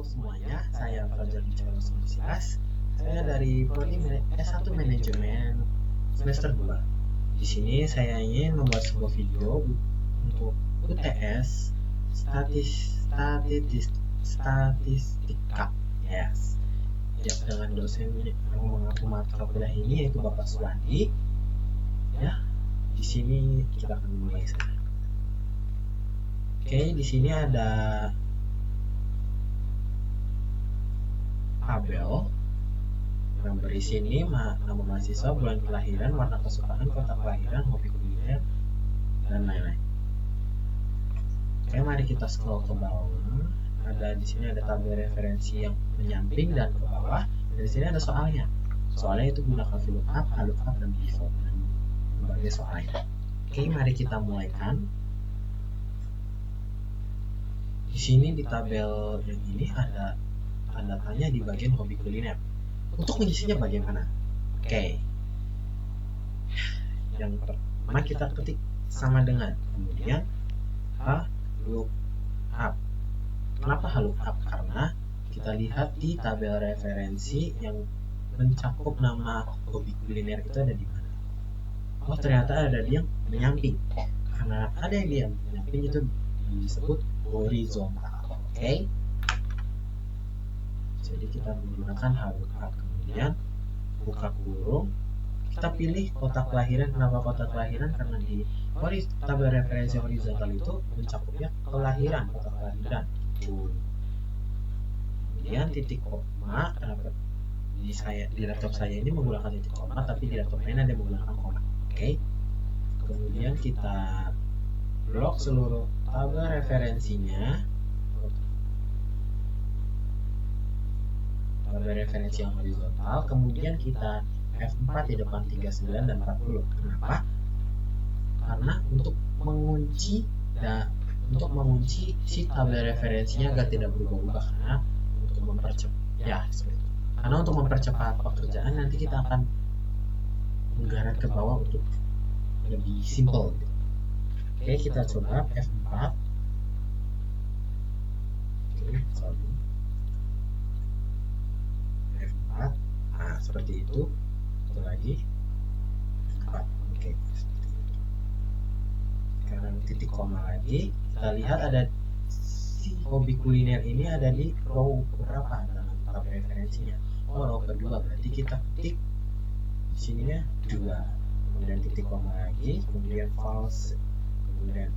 semuanya, saya Fajar Bicara Silas. Saya dari Prodi S1 Manajemen semester 2. Di sini saya ingin membuat sebuah video untuk UTS statistika. Yes. Ya, dengan dosen yang mengaku mata kuliah ini yaitu Bapak Suwandi. Ya, di sini kita akan mulai saja. Oke, di sini ada tabel yang berisi nama mahasiswa, bulan kelahiran, warna kesukaan, kota kelahiran, hobi kuliner, dan lain-lain. Oke, mari kita scroll ke bawah. Di sini ada tabel referensi yang menyamping dan ke bawah. Di sini ada soalnya. Soalnya itu gunakan VLOOKUP, HLOOKUP, dan pivot dan berbagai soalnya. Oke, mari kita mulaikan. Di sini di tabel yang ini ada tanda tanya di bagian hobi kuliner. Untuk mengisinya bagaimana? Oke. Yang pertama kita ketik sama dengan, kemudian HLOOKUP. Kenapa HLOOKUP? Karena kita lihat di tabel referensi yang mencakup nama hobi kuliner itu ada di mana. Oh, ternyata ada yang menyamping. Karena ada yang di menyamping itu disebut horizontal. Oke. Jadi kita menggunakan HLOOKUP. Kemudian buka kurung, kita pilih kota kelahiran. Kenapa kota kelahiran? Karena di tabel referensi horizontal itu mencakupnya kelahiran, kota kelahiran. Kemudian titik koma. Kenapa di laptop saya ini menggunakan titik koma, tapi di laptop lain ada yang menggunakan koma. Oke. Kemudian kita blok seluruh tabel referensinya. Tabel referensi yang horizontal, kemudian kita F4 di depan 39 dan 40. Kenapa? Karena untuk mengunci si tabel referensinya agar tidak berubah-ubah, karena untuk mempercepat seperti itu. Karena untuk mempercepat pekerjaan nanti kita akan menggaret ke bawah untuk lebih simple. Oke, kita coba F4. F4. Nah, seperti itu. Satu lagi. F4. Oke, seperti itu. Sekarang titik koma lagi. Kita lihat ada si hobi kuliner ini ada di row berapa dalam tabel referensinya. Oh, row kedua. Berarti kita ketik di sininya 2. Kemudian titik koma lagi, kemudian false, kemudian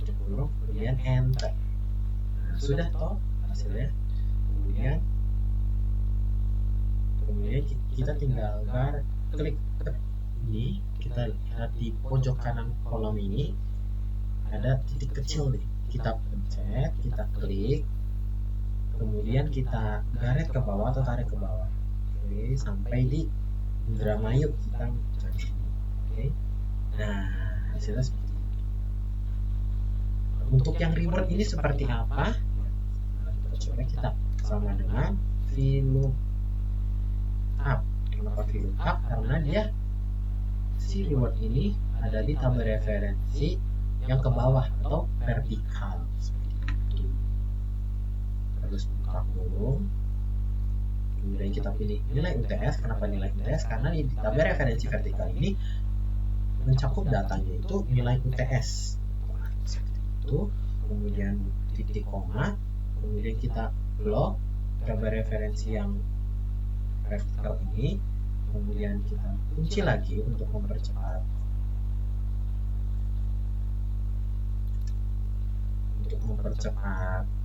tutup kurung, kemudian enter. Nah, sudah toh hasilnya. Kemudian kita tinggal klik ini. Kita lihat di pojok kanan kolom ini ada titik kecil nih. Kita pencet, kita klik, kemudian kita garet ke bawah atau tarik ke bawah. Oke, sampai di Indramayu kita cari. Oke. Nah, hasilnya seperti ini. Untuk yang reward ini seperti apa? Nah, kita coba, kita sama dengan VLOOKUP. Kenapa VLOOKUP? Karena dia si reward ini ada di tabel referensi yang ke bawah atau vertikal seperti itu. Terus buka kurung, kemudian kita pilih nilai UTS. Kenapa nilai UTS? Karena di tabel referensi vertikal ini mencakup datanya itu nilai UTS. Seperti itu. Kemudian titik koma, kemudian kita blok tabel referensi yang vertikal ini, kemudian kita kunci lagi untuk mempercepat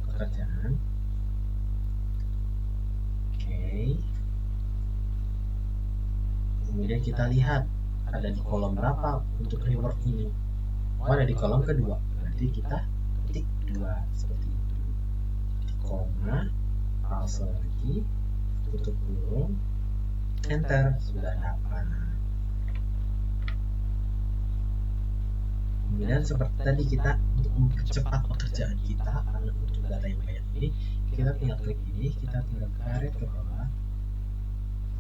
pekerjaan. Oke. Kemudian kita lihat ada di kolom berapa untuk reward ini. Oh, ada di kolom kedua. Berarti kita ketik 2 seperti itu. Di koma, false lagi, tutup kurung, enter, sudah dapat. Kemudian seperti tadi, kita untuk mempercepat pekerjaan kita, karena untuk data yang banyak ini, kita tinggal klik ini, kita tinggal garet ke bawah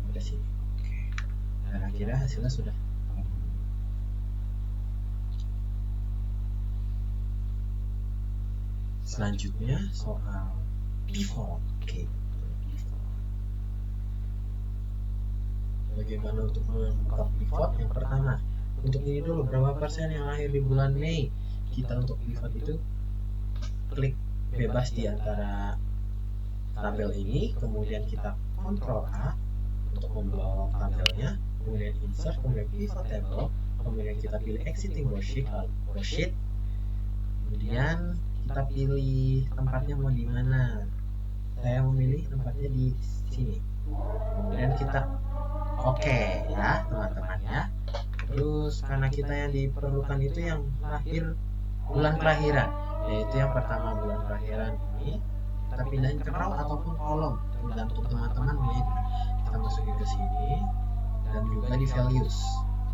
sampai sini. Oke. Dan akhirnya hasilnya sudah. Selanjutnya soal pivot. Oke, pivot. Bagaimana untuk membuka pivot? Yang pertama, untuk ini dulu, berapa persen yang lahir di bulan Mei? Kita untuk pivot itu klik bebas di antara tabel ini, kemudian kita Ctrl A untuk membawa tabelnya, kemudian insert, kemudian pivot table, kemudian kita pilih exiting worksheet, kemudian kita pilih tempatnya mau di mana. Saya memilih tempatnya di sini. Kemudian kita oke ya teman-teman ya. Terus karena kita yang diperlukan itu yang lahir bulan kelahiran, yaitu yang pertama bulan kelahiran ini kita pindahin ke row ataupun kolom tergantung teman-teman milih. Kita masukin ke sini dan juga di values,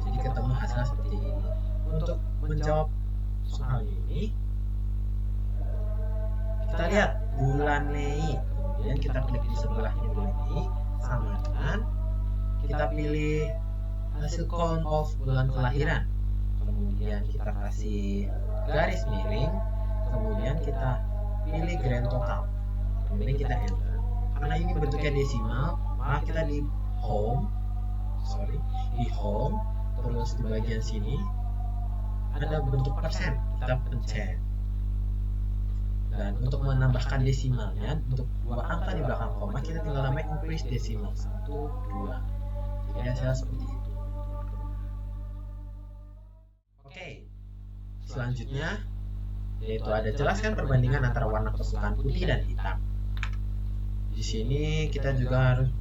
jadi ketemu hasil seperti ini. Untuk menjawab soal ini kita lihat bulan Mei, kemudian kita klik di sebelahnya bulan Mei sama dengan kita pilih hasil count of bulan kelahiran, kemudian kita kasih garis miring, kemudian kita pilih grand total, kemudian kita enter. Karena ini bentuknya desimal, maka kita di home, terus di bagian sini ada bentuk persen, kita pencet. Dan untuk menambahkan desimalnya, untuk dua angka di belakang koma, kita tinggal namanya increase desimal 1, 2. Jadi hasilnya seperti itu. Oke, selanjutnya yaitu ada jelaskan perbandingan antara warna kesukaan putih dan hitam. Di sini kita juga harus,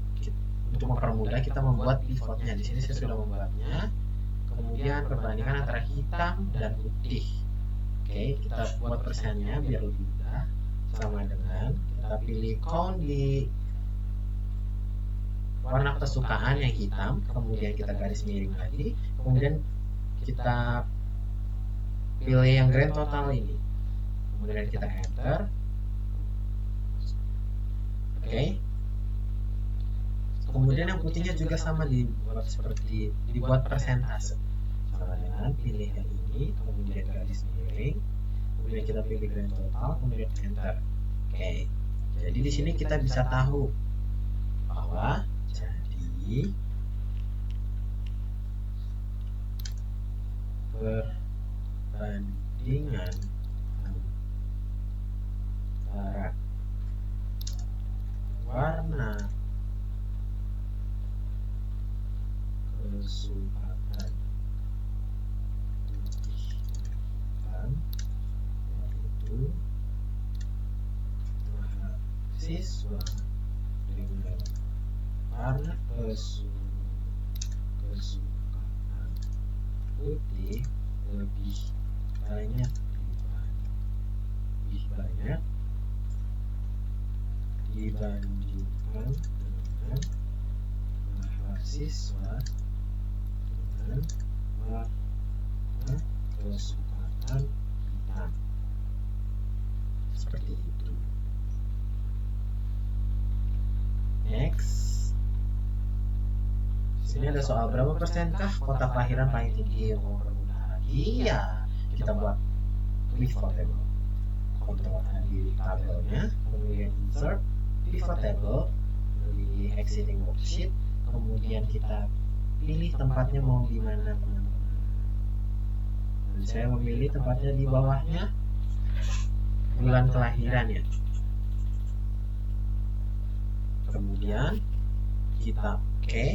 untuk mempermudah, kita membuat pivotnya. Di sini saya sudah membuatnya. Kemudian perbandingan antara hitam dan putih. Oke, kita buat persennya biar lebih mudah. Sama dengan kita pilih count di warna kesukaan yang hitam, kemudian kita garis miring lagi, kemudian kita pilih yang grand total ini, kemudian kita enter. Oke. Kemudian yang putihnya juga sama, dibuat persentase. Sama dengan pilih yang ini, kemudian garis miring, kemudian kita pilih grand total, kemudian enter. Oke. Jadi di sini kita bisa tahu bahwa jadi perbandingan antara warna kesukaan putih hitam yaitu mahasiswa dengan warna kesukaan putih lebih banyak dibandingkan dengan mahasiswa dengan warna kesukaan hitam. Seperti itu. Next. Sini ada soal berapa persenkah kota kelahiran paling tinggi. Iya, kita buat pivot table. Ctrl A di tabelnya, kemudian insert pivot table di exiting worksheet, kemudian kita pilih tempatnya mau di mana teman-teman. Dan saya memilih tempatnya di bawahnya bulan kelahiran ya. Kemudian kita oke.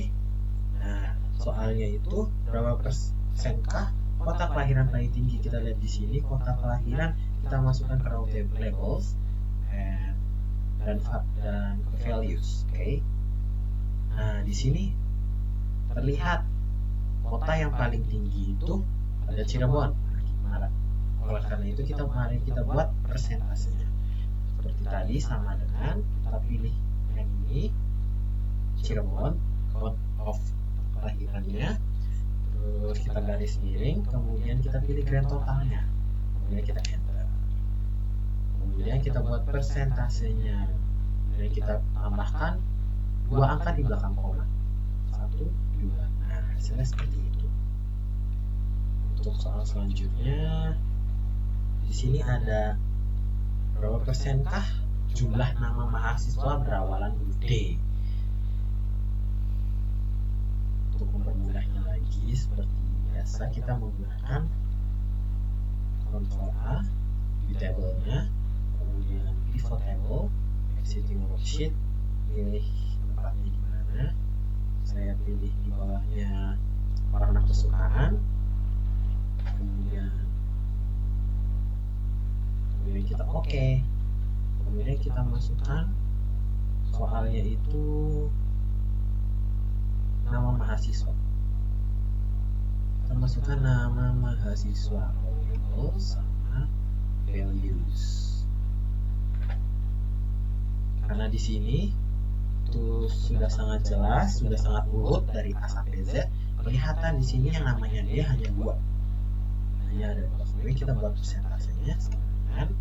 Nah, soalnya itu berapa persenkah kota kelahiran paling tinggi? Kita lihat di sini kota kelahiran, kita masukkan ke row table labels dan values. Oke. Nah, di sini terlihat kota yang paling tinggi itu ada Cirebon. Oleh karena itu mari kita buat persentasenya. Seperti tadi sama dengan kita pilih yang ini Cirebon, code of kelahirannya. Terus kita garis miring, kemudian kita pilih grand totalnya, kemudian kita enter. Kemudian kita buat persentasenya, kemudian kita tambahkan dua angka di belakang koma, 1, 2. Nah, hasilnya seperti itu. Untuk soal selanjutnya, di sini ada berapa persenkah jumlah nama mahasiswa berawalan huruf D. Untuk mempermudahnya lagi, seperti biasa kita menggunakan Ctrl A di tabelnya, kemudian pivot table, exiting worksheet, pilih tempatnya di mana. Saya pilih di bawahnya warna kesukaan, kemudian kita oke. Kemudian kita masukkan soalnya itu nama mahasiswa. Kita masukkan nama mahasiswa, label sama values. Karena di sini itu sudah sangat jelas, sudah sangat urut dari A sampai Z. Kelihatan di sini yang namanya dia hanya 2. Hanya ada 2. Kemudian kita buat persentasenya sama dengan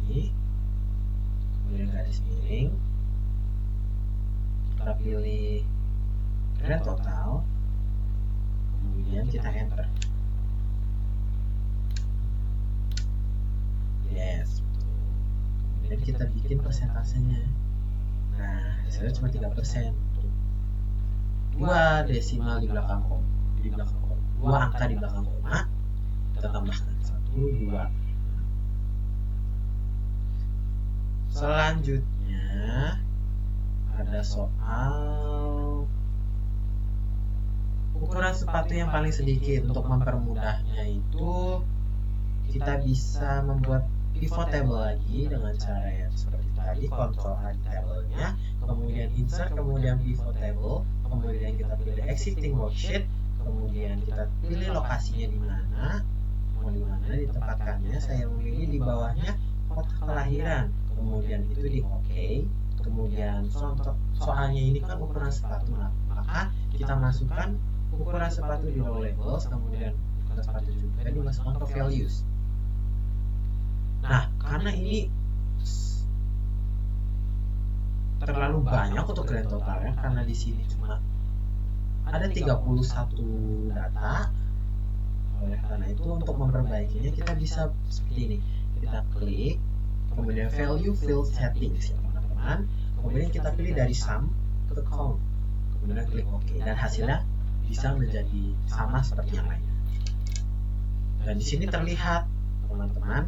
ini. Kemudian garis miring. Kita pilih grand total. Kemudian kita enter. Yes. Kemudian kita bikin persentasenya. Nah, hasilnya cuma 3%. 2 desimal di belakang koma, 2 angka di belakang koma, kita tambahkan 1, 2. Selanjutnya ada soal ukuran sepatu yang paling sedikit. Untuk mempermudahnya itu kita bisa membuat pivot table lagi dengan cara yang seperti tadi, Ctrl A di tabelnya, kemudian insert, kemudian pivot table, kemudian kita pilih exiting worksheet, kemudian kita pilih lokasinya di mana, mau di mana ditempatkannya. Saya memilih di bawahnya kota kelahiran, kemudian itu di OK. Kemudian soalnya ini kan ukuran sepatu, maka kita masukkan ukuran sepatu di row labels, kemudian ukuran sepatu juga dimasukkan ke values. Nah, karena ini terlalu banyak untuk grand totalnya, karena di sini cuma ada 31 data. Oleh karena itu, untuk memperbaikinya kita bisa seperti ini. Kita klik, kemudian value field settings ya teman-teman. Kemudian kita pilih dari sum ke count. Kemudian klik OK, dan hasilnya bisa menjadi sama seperti yang lainnya. Dan di sini terlihat teman-teman,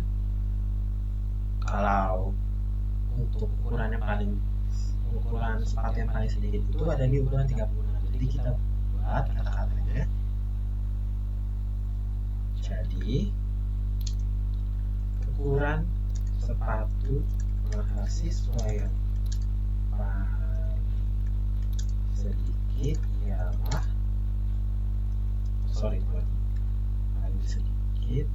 kalau untuk ukuran sepatu yang paling sedikit itu ada di ukuran 36. Jadi kita buat kata-katanya. Jadi ukuran sepatu mahasiswa yang paling sedikit ialah paling sedikit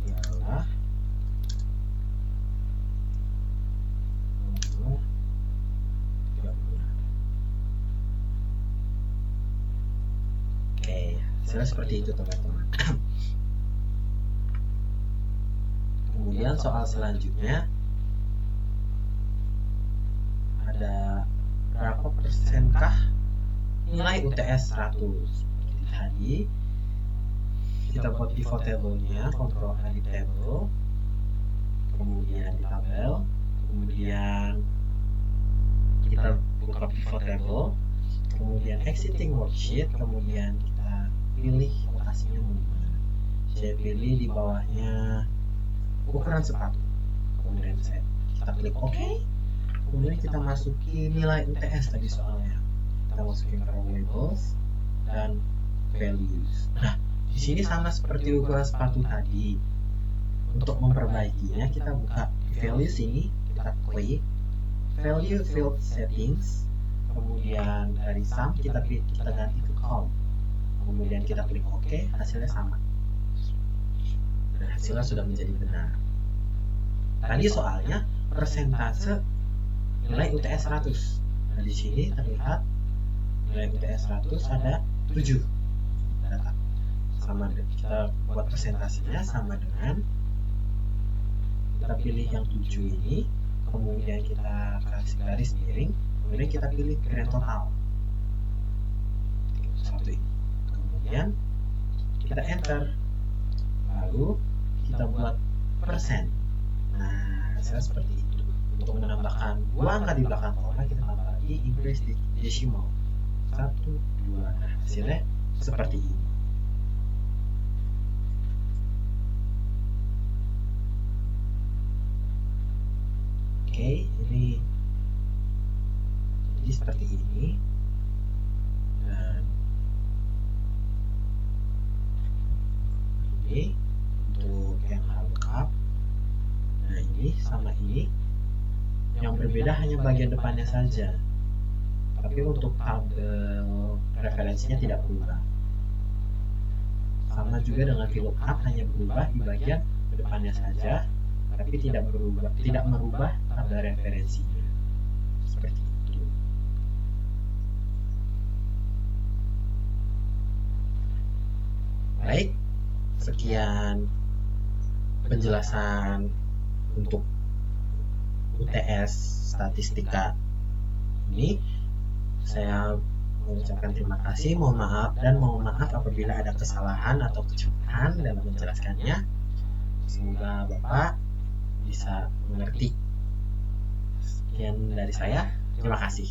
ialah nomor 36. Oke, hasilnya seperti itu teman-teman. Kemudian soal selanjutnya ada berapa persenkah nilai UTS 100. Seperti tadi kita buat pivot table-nya, Ctrl A di table, kemudian di tabel, kemudian kita buka pivot table, kemudian exiting worksheet, kemudian kita pilih lokasinya mau dimana. Saya pilih di bawahnya ukuran sepatu, kemudian kita klik OK, kemudian kita masukin nilai UTS tadi soalnya, kita masukin ke row labels dan values. Nah, di sini sama seperti ukuran sepatu tadi. Untuk memperbaikinya, kita buka di values ini, kita klik value field settings, kemudian dari sum kita ganti ke count, kemudian kita klik OK, hasilnya sama. Dan hasilnya sudah menjadi benar. Tadi soalnya persentase nilai UTS 100. Nah, di sini terlihat nilai UTS 100 ada 7 data. Sama, kita buat presentasinya sama dengan kita pilih yang 7 ini, kemudian kita kasih garis miring, kemudian kita pilih grand total satu ini, kemudian kita enter, lalu kita buat persen. Nah, hasilnya seperti itu. Untuk menambahkan 2 angka di belakang koma, kita tambah lagi increase decimal 1, 2. Nah, hasilnya seperti ini. Oke, ini jadi seperti ini. Dan ini untuk yang lengkap. Nah, ini sama ini yang berbeda hanya bagian depannya saja, tapi untuk tabel referensinya tidak berubah. Sama juga dengan VLOOKUP, hanya berubah di bagian depannya saja, tapi tidak merubah tabel referensinya. Seperti itu. Baik, sekian penjelasan untuk UTS statistika ini. Saya mengucapkan terima kasih, mohon maaf apabila ada kesalahan atau kecurangan dalam menjelaskannya. Semoga Bapak bisa mengerti. Sekian dari saya, terima kasih.